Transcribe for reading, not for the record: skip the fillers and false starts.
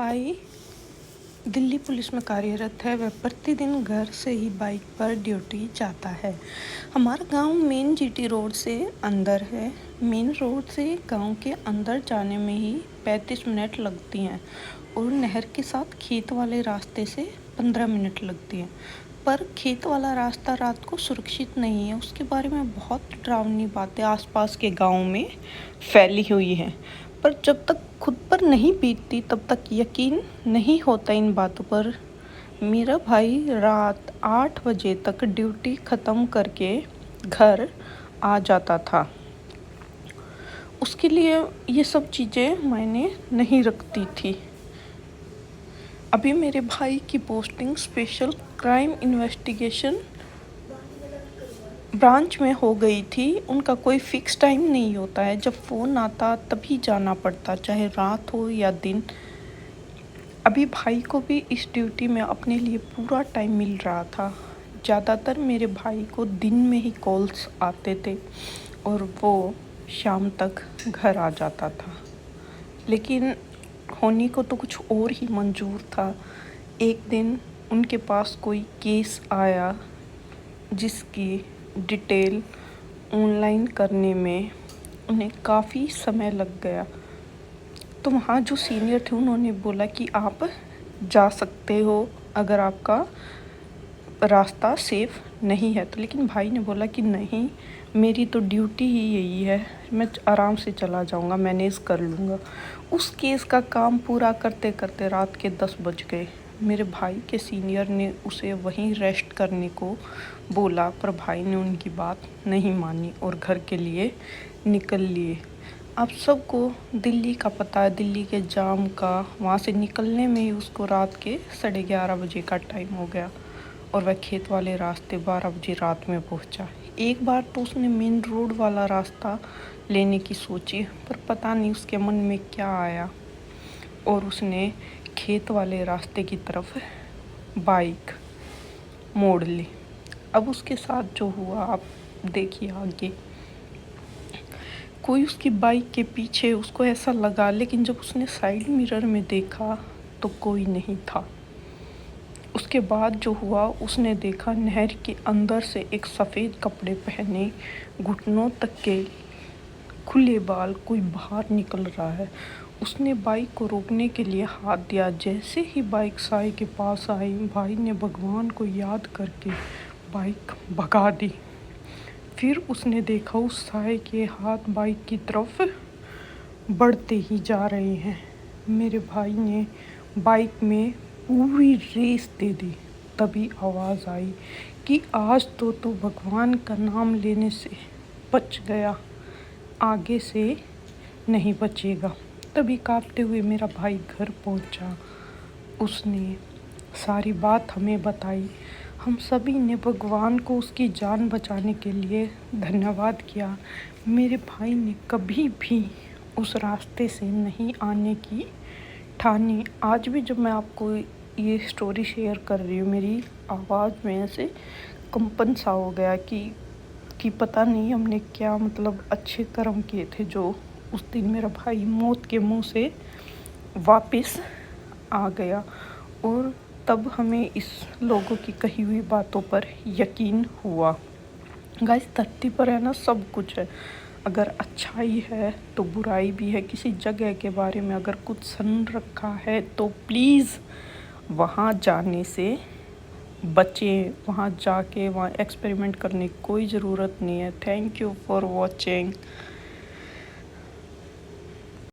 भाई दिल्ली पुलिस में कार्यरत है। वह प्रतिदिन घर से ही बाइक पर ड्यूटी जाता है। हमारा गांव मेन जीटी रोड से अंदर है। मेन रोड से गांव के अंदर जाने में ही 35 मिनट लगती हैं और नहर के साथ खेत वाले रास्ते से 15 मिनट लगती हैं। पर खेत वाला रास्ता रात को सुरक्षित नहीं है। उसके बारे में बहुत डरावनी बातें आसपास के गाँव में फैली हुई हैं। पर जब तक खुद पर नहीं बीतती तब तक यकीन नहीं होता इन बातों पर। मेरा भाई रात 8 बजे तक ड्यूटी ख़त्म करके घर आ जाता था। उसके लिए ये सब चीज़ें मायने नहीं रखती थी। अभी मेरे भाई की posting special crime investigation branch में हो गई थी। उनका कोई फ़िक्स टाइम नहीं होता है। जब फ़ोन आता तभी जाना पड़ता, चाहे रात हो या दिन। अभी भाई को भी इस ड्यूटी में अपने लिए पूरा टाइम मिल रहा था। ज़्यादातर मेरे भाई को दिन में ही कॉल्स आते थे और वो शाम तक घर आ जाता था। लेकिन होनी को तो कुछ और ही मंजूर था। एक दिन उनके पास कोई केस आया जिसकी डिटेल ऑनलाइन करने में उन्हें काफ़ी समय लग गया। तो वहाँ जो सीनियर थे उन्होंने बोला कि आप जा सकते हो अगर आपका रास्ता सेफ़ नहीं है तो। लेकिन भाई ने बोला कि नहीं, मेरी तो ड्यूटी ही यही है, मैं आराम से चला जाऊँगा, मैनेज कर लूँगा। उस केस का काम पूरा करते करते रात के 10 बज गए। मेरे भाई के सीनियर ने उसे वहीं रेस्ट करने को बोला, पर भाई ने उनकी बात नहीं मानी और घर के लिए निकल लिए। आप सबको दिल्ली का पता है, दिल्ली के जाम का। वहाँ से निकलने में ही उसको रात के 11:30 बजे का टाइम हो गया और वह खेत वाले रास्ते 12 बजे रात में पहुँचा। एक बार तो उसने मेन रोड वाला रास्ता लेने की सोची, पर पता नहीं उसके मन में क्या आया और उसने खेत वाले रास्ते की तरफ बाइक मोड़ ली। अब उसके साथ जो हुआ आप देखिए आगे। कोई उसकी बाइक के पीछे, उसको ऐसा लगा, लेकिन जब उसने साइड मिरर में देखा तो कोई नहीं था। उसके बाद जो हुआ, उसने देखा नहर के अंदर से एक सफ़ेद कपड़े पहने, घुटनों तक के खुले बाल कोई बाहर निकल रहा है। उसने बाइक को रोकने के लिए हाथ दिया। जैसे ही बाइक साई के पास आई, भाई ने भगवान को याद करके बाइक भगा दी। फिर उसने देखा उस साई के हाथ बाइक की तरफ बढ़ते ही जा रहे हैं। मेरे भाई ने बाइक में पूरी रेस दे दी। तभी आवाज़ आई कि आज तो भगवान का नाम लेने से बच गया, आगे से नहीं बचेगा। तभी कांपते हुए मेरा भाई घर पहुंचा। उसने सारी बात हमें बताई। हम सभी ने भगवान को उसकी जान बचाने के लिए धन्यवाद किया। मेरे भाई ने कभी भी उस रास्ते से नहीं आने की ठानी। आज भी जब मैं आपको ये स्टोरी शेयर कर रही हूँ, मेरी आवाज़ में ऐसे कंपन सा हो गया कि पता नहीं हमने क्या अच्छे कर्म किए थे जो उस दिन मेरा भाई मौत के मुंह से वापस आ गया। और तब हमें इस लोगों की कही हुई बातों पर यकीन हुआ। गाइस, धरती पर है ना सब कुछ है। अगर अच्छाई है तो बुराई भी है। किसी जगह के बारे में अगर कुछ सुन रखा है तो प्लीज़ वहाँ जाने से बचें। वहाँ जाके वहाँ एक्सपेरिमेंट करने की कोई ज़रूरत नहीं है। Thank you for watching.